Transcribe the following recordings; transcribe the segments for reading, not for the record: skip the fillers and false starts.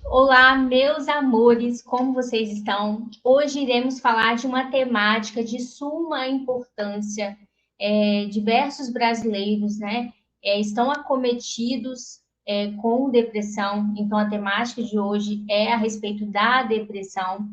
Olá, meus amores, como vocês estão? Hoje iremos falar de uma temática de suma importância. Diversos brasileiros, né, estão acometidos, com depressão. Então, a temática de hoje é a respeito da depressão.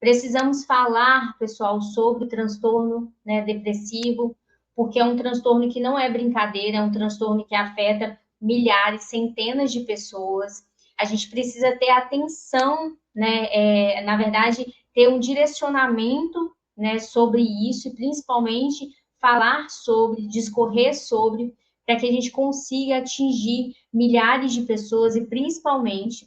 Precisamos falar, pessoal, sobre o transtorno, né, depressivo, porque é um transtorno que não é brincadeira, é um transtorno que afeta milhares, centenas de pessoas. A gente precisa ter atenção, né? Na verdade, ter um direcionamento, né, sobre isso e principalmente falar sobre, discorrer sobre, para que a gente consiga atingir milhares de pessoas e principalmente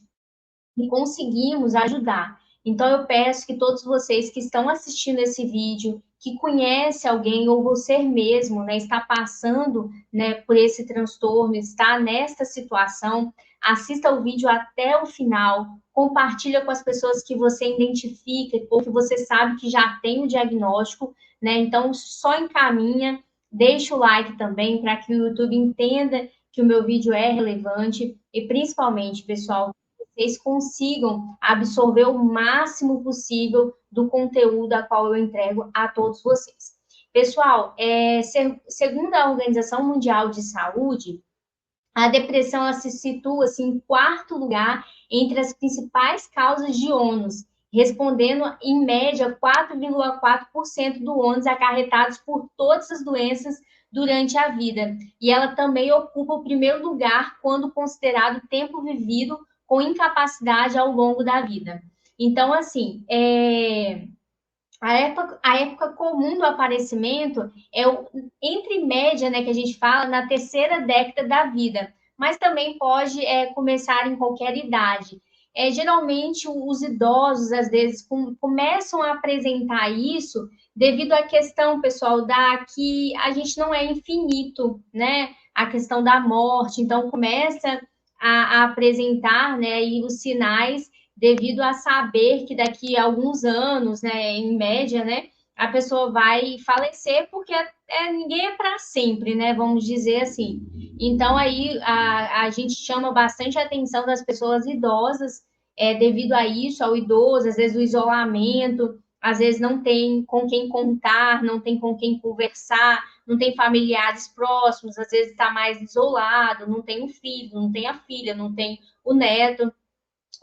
e conseguimos ajudar. Então, eu peço que todos vocês que estão assistindo esse vídeo, que conhece alguém ou você mesmo, né, está passando, né, por esse transtorno, está nesta situação, assista o vídeo até o final, compartilha com as pessoas que você identifica ou que você sabe que já tem o diagnóstico, né? Então, só encaminha, deixa o like também para que o YouTube entenda que o meu vídeo é relevante e principalmente, pessoal, vocês consigam absorver o máximo possível do conteúdo a qual eu entrego a todos vocês. Pessoal, segundo a Organização Mundial de Saúde, a depressão ela se situa assim, em quarto lugar entre as principais causas de ônus, respondendo em média 4,4% do ônus acarretados por todas as doenças durante a vida. E ela também ocupa o primeiro lugar quando considerado tempo vivido com incapacidade ao longo da vida. Então, assim, a época comum do aparecimento é entre média, né, que a gente fala, na terceira década da vida, mas também pode começar em qualquer idade. Geralmente, os idosos, às vezes, começam a apresentar isso devido à questão, pessoal, da que a gente não é infinito, né? A questão da morte, então começa a apresentar, né, e os sinais devido a saber que daqui a alguns anos, né, em média, né, a pessoa vai falecer, porque ninguém é para sempre, né, vamos dizer assim. Então, aí, a gente chama bastante a atenção das pessoas idosas, devido a isso, ao idoso, às vezes o isolamento, às vezes não tem com quem contar, não tem com quem conversar, não tem familiares próximos, às vezes está mais isolado, não tem um filho, não tem a filha, não tem o neto.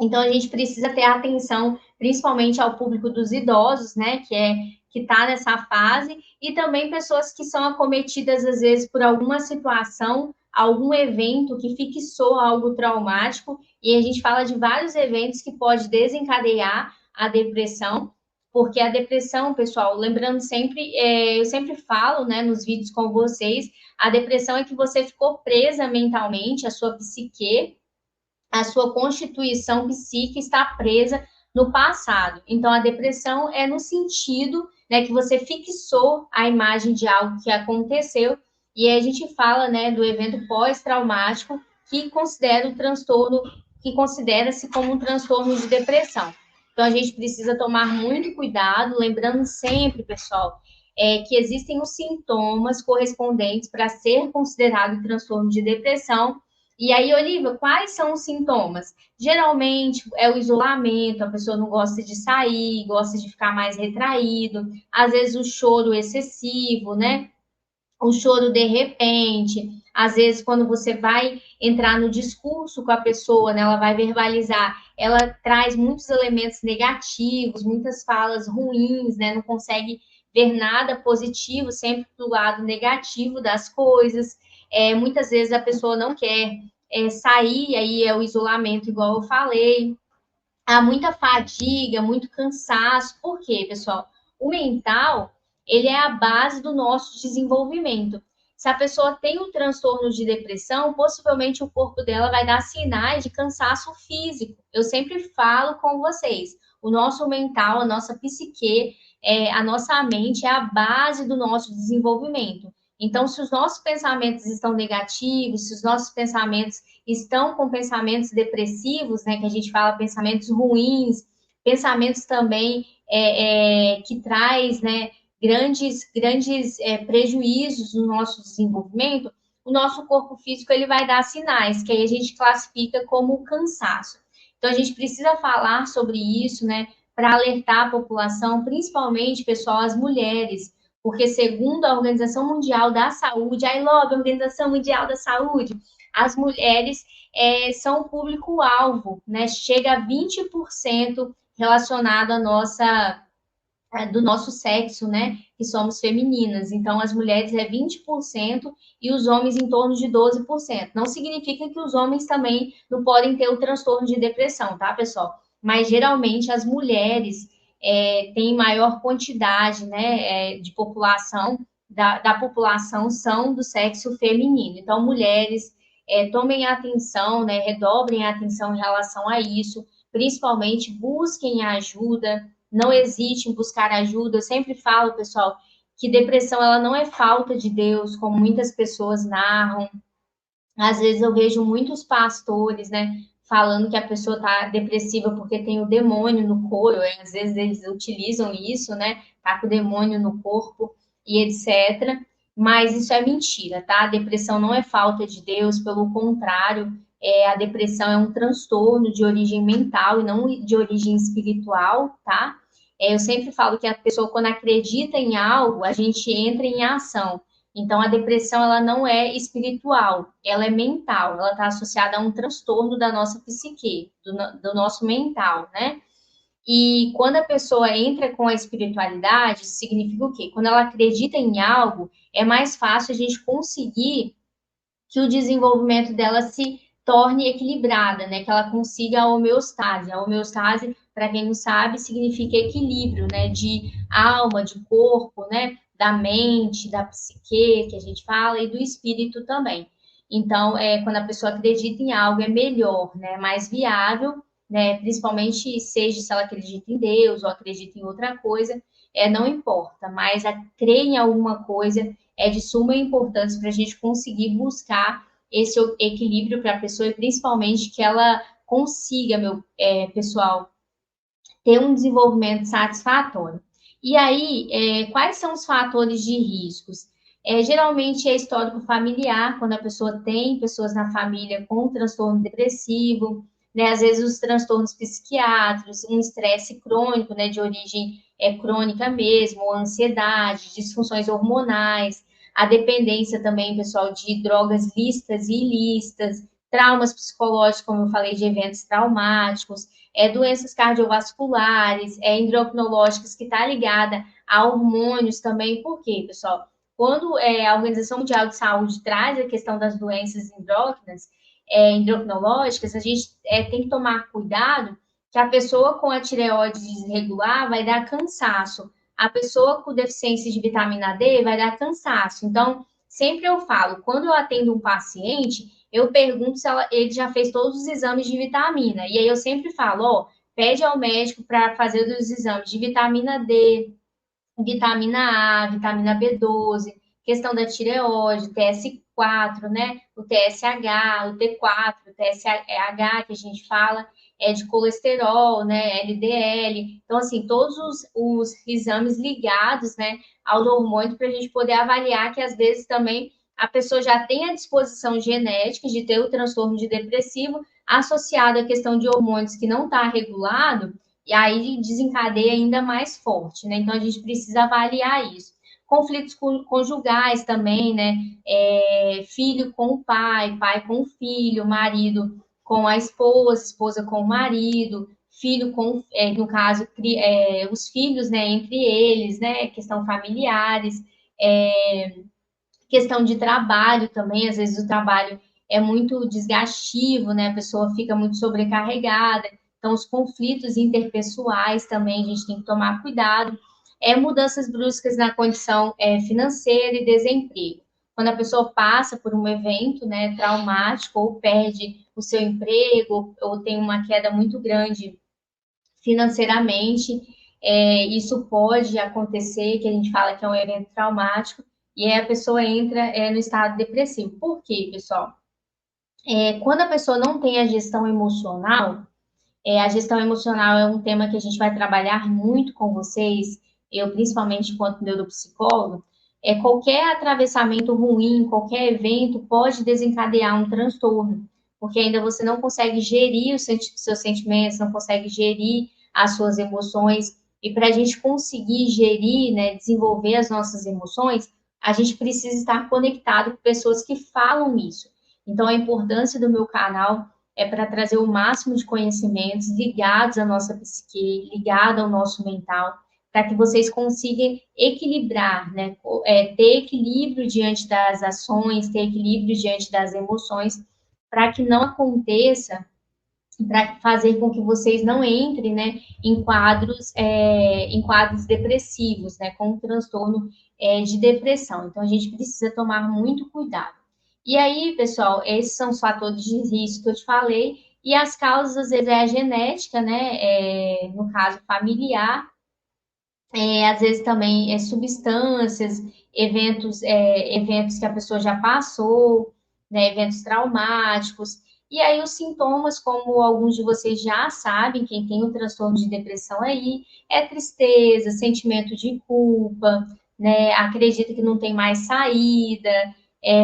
Então, a gente precisa ter atenção, principalmente ao público dos idosos, né, que está nessa fase, e também pessoas que são acometidas, às vezes, por alguma situação, algum evento que fixou algo traumático, e a gente fala de vários eventos que pode desencadear a depressão, porque a depressão, pessoal, lembrando sempre, eu sempre falo, né, nos vídeos com vocês, a depressão é que você ficou presa mentalmente, a sua psique, a sua constituição psíquica está presa no passado. Então, a depressão é no sentido, né, que você fixou a imagem de algo que aconteceu, e aí a gente fala, né, do evento pós-traumático que considera o transtorno, que considera-se como um transtorno de depressão. Então, a gente precisa tomar muito cuidado, lembrando sempre, pessoal, que existem os sintomas correspondentes para ser considerado transtorno de depressão. E aí, Olivia, quais são os sintomas? Geralmente é o isolamento, a pessoa não gosta de sair, gosta de ficar mais retraído, às vezes o choro excessivo, né? O choro de repente, às vezes quando você vai entrar no discurso com a pessoa, né, ela vai verbalizar, ela traz muitos elementos negativos, muitas falas ruins, né, não consegue ver nada positivo, sempre do lado negativo das coisas. Muitas vezes a pessoa não quer sair, aí é o isolamento, igual eu falei. Há muita fadiga, muito cansaço. Por quê, pessoal? O mental, ele é a base do nosso desenvolvimento. Se a pessoa tem um transtorno de depressão, possivelmente o corpo dela vai dar sinais de cansaço físico. Eu sempre falo com vocês, o nosso mental, a nossa psique, a nossa mente é a base do nosso desenvolvimento. Então, se os nossos pensamentos estão negativos, se os nossos pensamentos estão com pensamentos depressivos, né, que a gente fala pensamentos ruins, pensamentos também que traz, né, grandes prejuízos no nosso desenvolvimento, o nosso corpo físico ele vai dar sinais, que aí a gente classifica como cansaço. Então, a gente precisa falar sobre isso, né, para alertar a população, principalmente, pessoal, as mulheres, porque segundo a Organização Mundial da Saúde, a ILOB, a Organização Mundial da Saúde, as mulheres são o público-alvo, né? Chega a 20% relacionado à nossa do nosso sexo, né? Que somos femininas. Então, as mulheres é 20% e os homens em torno de 12%. Não significa que os homens também não podem ter o transtorno de depressão, tá, pessoal? Mas geralmente as mulheres têm maior quantidade, né, de população, da população são do sexo feminino. Então, mulheres, tomem atenção, né, redobrem a atenção em relação a isso, principalmente busquem ajuda, não hesite em buscar ajuda. Eu sempre falo, pessoal, que depressão ela não é falta de Deus, como muitas pessoas narram. Às vezes eu vejo muitos pastores, né, falando que a pessoa está depressiva porque tem o demônio no corpo. Às vezes eles utilizam isso, né, tá com o demônio no corpo e etc. Mas isso é mentira, tá? A depressão não é falta de Deus, pelo contrário, a depressão é um transtorno de origem mental e não de origem espiritual, tá? Eu sempre falo que a pessoa, quando acredita em algo, a gente entra em ação. Então, a depressão, ela não é espiritual, ela é mental, ela está associada a um transtorno da nossa psique, do nosso mental, né? E quando a pessoa entra com a espiritualidade, isso significa o quê? Quando ela acredita em algo, é mais fácil a gente conseguir que o desenvolvimento dela se torne equilibrada, né? Que ela consiga a homeostase. A homeostase, para quem não sabe, significa equilíbrio, né? De alma, de corpo, né? Da mente, da psique, que a gente fala, e do espírito também. Então, quando a pessoa acredita em algo, é melhor, né? Mais viável, né? Principalmente seja se ela acredita em Deus ou acredita em outra coisa, não importa, mas a crer em alguma coisa é de suma importância para a gente conseguir buscar esse equilíbrio para a pessoa e principalmente que ela consiga, pessoal, ter um desenvolvimento satisfatório. E aí, quais são os fatores de riscos? Geralmente é histórico familiar, quando a pessoa tem pessoas na família com transtorno depressivo, né? Às vezes os transtornos psiquiátricos, um estresse crônico, né, de origem crônica mesmo, ansiedade, disfunções hormonais, a dependência também, pessoal, de drogas lícitas e ilícitas, traumas psicológicos, como eu falei, de eventos traumáticos, doenças cardiovasculares, endocrinológicas, que está ligada a hormônios também. Por quê, pessoal? Quando a Organização Mundial de Saúde traz a questão das doenças endócrinas, endocrinológicas, a gente tem que tomar cuidado que a pessoa com a tireoide desregular vai dar cansaço, a pessoa com deficiência de vitamina D vai dar cansaço. Então, sempre eu falo, quando eu atendo um paciente, eu pergunto se ele já fez todos os exames de vitamina. E aí eu sempre falo, ó, pede ao médico para fazer os exames de vitamina D, vitamina A, vitamina B12, questão da tireoide, TS4, né? O TSH, o T4, o TSH, que a gente fala, de colesterol, né? LDL. Então, assim, todos os exames ligados, né, ao hormônio para a gente poder avaliar que às vezes também a pessoa já tem a disposição genética de ter o transtorno de depressivo associado à questão de hormônios que não está regulado, e aí desencadeia ainda mais forte, né? Então a gente precisa avaliar isso. Conflitos conjugais também, né? Filho com o pai, pai com o filho, marido com a esposa, esposa com o marido, filho com, no caso, os filhos, né? Entre eles, né? Questão familiares, questão de trabalho também, às vezes o trabalho é muito desgastativo, né? A pessoa fica muito sobrecarregada. Então, os conflitos interpessoais também a gente tem que tomar cuidado. Mudanças bruscas na condição financeira e desemprego. Quando a pessoa passa por um evento, né, traumático, ou perde o seu emprego, ou tem uma queda muito grande financeiramente, isso pode acontecer, que a gente fala que é um evento traumático, e aí a pessoa entra no estado depressivo. Por quê, pessoal? Quando a pessoa não tem a gestão emocional, a gestão emocional é um tema que a gente vai trabalhar muito com vocês, eu principalmente enquanto neuropsicólogo, qualquer atravessamento ruim, qualquer evento pode desencadear um transtorno. porque ainda você não consegue gerir os seus sentimentos, não consegue gerir as suas emoções. E para a gente conseguir gerir, né, desenvolver as nossas emoções, a gente precisa estar conectado com pessoas que falam isso. Então, a importância do meu canal é para trazer o máximo de conhecimentos ligados à nossa psique, ligado ao nosso mental, para que vocês consigam equilibrar, né? Ter equilíbrio diante das ações, ter equilíbrio diante das emoções, para que não aconteça, para fazer com que vocês não entrem, né, em quadros depressivos, né, com um transtorno de depressão. Então, a gente precisa tomar muito cuidado. E aí, pessoal, esses são os fatores de risco que eu te falei, e as causas, às vezes, é a genética, né, no caso familiar, às vezes também substâncias, eventos que a pessoa já passou, né, eventos traumáticos. E aí os sintomas, como alguns de vocês já sabem, quem tem um transtorno de depressão aí, é tristeza, sentimento de culpa, né, acredita que não tem mais saída,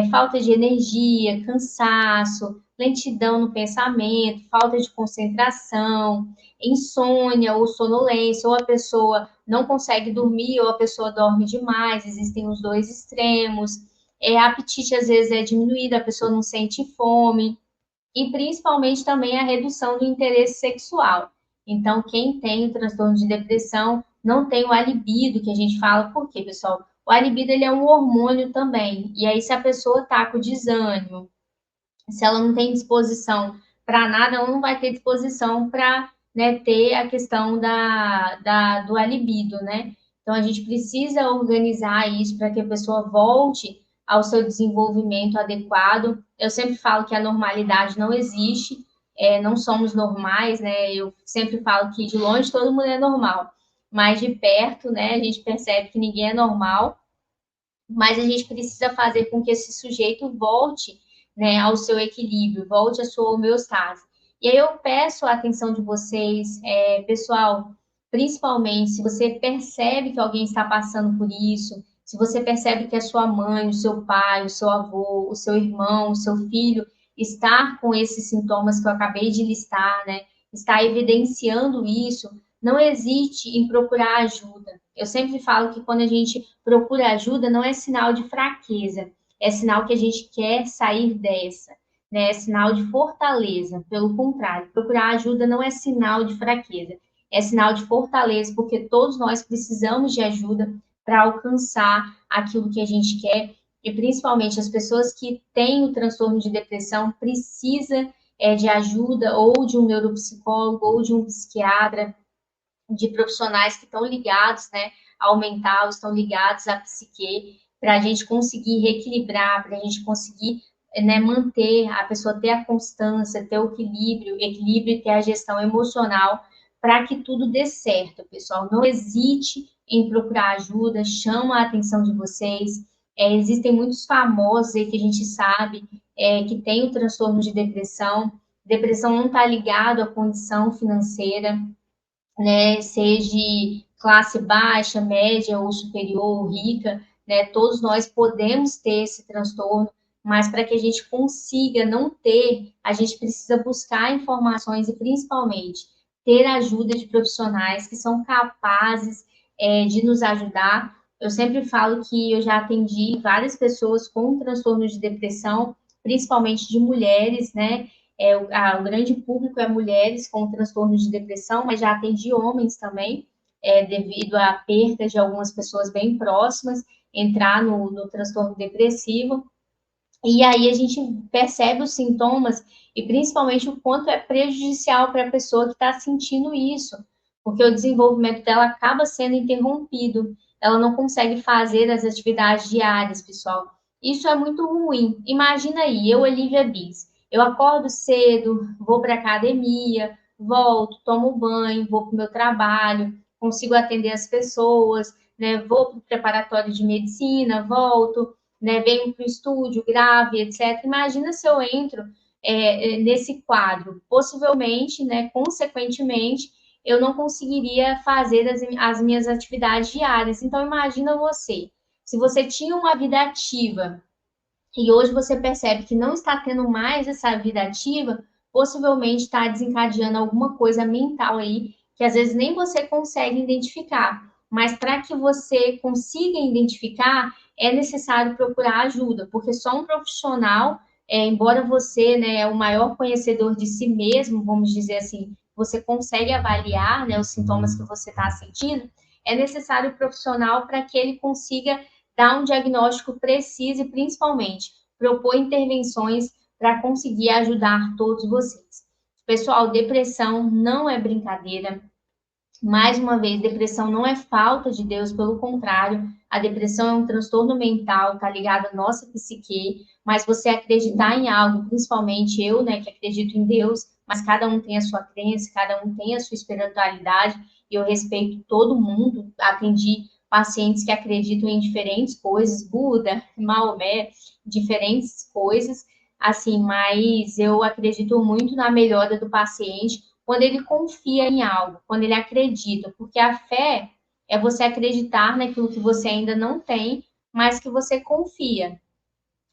falta de energia, cansaço, lentidão no pensamento, falta de concentração, insônia ou sonolência, ou a pessoa não consegue dormir ou a pessoa dorme demais, existem os dois extremos. Apetite às vezes é diminuído, a pessoa não sente fome, e principalmente também a redução do interesse sexual. Então, quem tem o transtorno de depressão não tem o libido, que a gente fala, por quê, pessoal? O libido ele é um hormônio também, e aí se a pessoa está com desânimo, se ela não tem disposição para nada, ela não vai ter disposição para, né, ter a questão do libido, né? Então, a gente precisa organizar isso para que a pessoa volte ao seu desenvolvimento adequado. Eu sempre falo que a normalidade não existe, não somos normais, né? Eu sempre falo que de longe todo mundo é normal, mas de perto, né, a gente percebe que ninguém é normal, mas a gente precisa fazer com que esse sujeito volte, né, ao seu equilíbrio, volte à sua homeostase. E aí eu peço a atenção de vocês, pessoal, principalmente se você percebe que alguém está passando por isso, se você percebe que a sua mãe, o seu pai, o seu avô, o seu irmão, o seu filho está com esses sintomas que eu acabei de listar, né, está evidenciando isso, não hesite em procurar ajuda. Eu sempre falo que quando a gente procura ajuda, não é sinal de fraqueza, é sinal que a gente quer sair dessa, né? É sinal de fortaleza. Pelo contrário, procurar ajuda não é sinal de fraqueza, é sinal de fortaleza, porque todos nós precisamos de ajuda para alcançar aquilo que a gente quer, e principalmente as pessoas que têm o transtorno de depressão precisam de ajuda ou de um neuropsicólogo ou de um psiquiatra, de profissionais que estão ligados, né, ao mental, estão ligados à psique, para a gente conseguir reequilibrar, para a gente conseguir, né, manter a pessoa, ter a constância, ter o equilíbrio e ter a gestão emocional, para que tudo dê certo, pessoal. Não hesite em procurar ajuda, chama a atenção de vocês. Existem muitos famosos aí que a gente sabe que tem o transtorno de depressão. Depressão não está ligado à condição financeira, né, seja classe baixa, média ou superior ou rica, né, todos nós podemos ter esse transtorno, mas para que a gente consiga não ter, a gente precisa buscar informações e principalmente ter a ajuda de profissionais que são capazes de nos ajudar. Eu sempre falo que eu já atendi várias pessoas com transtorno de depressão, principalmente de mulheres, né? O grande público é mulheres com transtorno de depressão, mas já atendi homens também, devido à perda de algumas pessoas bem próximas, entrar no transtorno depressivo. E aí a gente percebe os sintomas e principalmente o quanto é prejudicial para a pessoa que está sentindo isso, porque o desenvolvimento dela acaba sendo interrompido, ela não consegue fazer as atividades diárias, pessoal. Isso é muito ruim. Imagina aí, eu, Olivia Bis, eu acordo cedo, vou para a academia, volto, tomo banho, vou para o meu trabalho, consigo atender as pessoas, né? Vou para o preparatório de medicina, volto, né, venho para o estúdio, grave, etc. Imagina se eu entro nesse quadro. Possivelmente, né, consequentemente, eu não conseguiria fazer as minhas atividades diárias. Então, imagina você, se você tinha uma vida ativa e hoje você percebe que não está tendo mais essa vida ativa, possivelmente está desencadeando alguma coisa mental aí, que às vezes nem você consegue identificar. Mas para que você consiga identificar, é necessário procurar ajuda, porque só um profissional, embora você, né, é o maior conhecedor de si mesmo, vamos dizer assim, você consegue avaliar, né, os sintomas que você está sentindo, é necessário o profissional para que ele consiga dar um diagnóstico preciso e, principalmente, propor intervenções para conseguir ajudar todos vocês. Pessoal, depressão não é brincadeira. Mais uma vez, depressão não é falta de Deus, pelo contrário, a depressão é um transtorno mental, tá ligado à nossa psique, mas você acreditar em algo, principalmente eu, né, que acredito em Deus, mas cada um tem a sua crença, cada um tem a sua espiritualidade, e eu respeito todo mundo, atendi pacientes que acreditam em diferentes coisas, Buda, Maomé, diferentes coisas, assim, mas eu acredito muito na melhora do paciente, quando ele confia em algo, quando ele acredita, porque a fé é você acreditar naquilo que você ainda não tem, mas que você confia,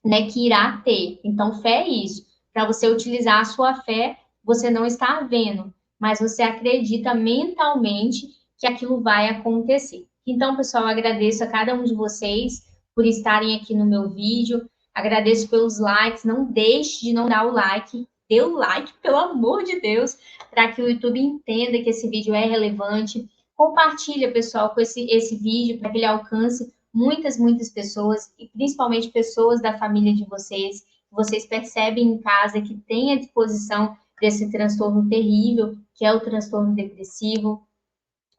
né, que irá ter. Então, fé é isso. Para você utilizar a sua fé, você não está vendo, mas você acredita mentalmente que aquilo vai acontecer. Então, pessoal, eu agradeço a cada um de vocês por estarem aqui no meu vídeo. Agradeço pelos likes. Não deixe de não dar o like. Dê o like, pelo amor de Deus, para que o YouTube entenda que esse vídeo é relevante. Compartilha, pessoal, com esse vídeo para que ele alcance muitas pessoas, e principalmente pessoas da família de vocês, que vocês percebem em casa que tem a disposição desse transtorno terrível, que é o transtorno depressivo.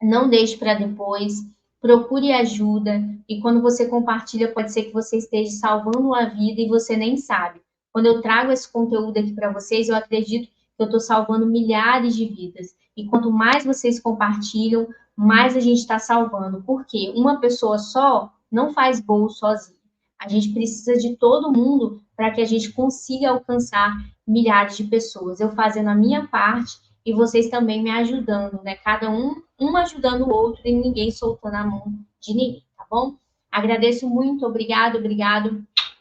Não deixe para depois, procure ajuda, e quando você compartilha, pode ser que você esteja salvando uma vida e você nem sabe. Quando eu trago esse conteúdo aqui para vocês, eu acredito que eu estou salvando milhares de vidas. E quanto mais vocês compartilham, mais a gente está salvando. Porque uma pessoa só não faz bolo sozinha. A gente precisa de todo mundo para que a gente consiga alcançar milhares de pessoas. Eu fazendo a minha parte e vocês também me ajudando, né? Cada um ajudando o outro e ninguém soltando a mão de ninguém, tá bom? Agradeço muito, obrigado.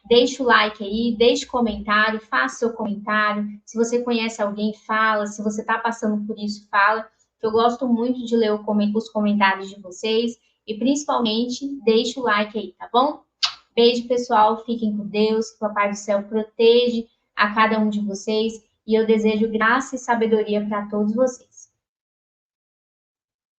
Deixa o like aí, deixe comentário, faça seu comentário. Se você conhece alguém, fala. Se você está passando por isso, fala. Eu gosto muito de ler os comentários de vocês. E principalmente, deixa o like aí, tá bom? Beijo, pessoal. Fiquem com Deus. Que o Papai do Céu proteja a cada um de vocês. E eu desejo graça e sabedoria para todos vocês.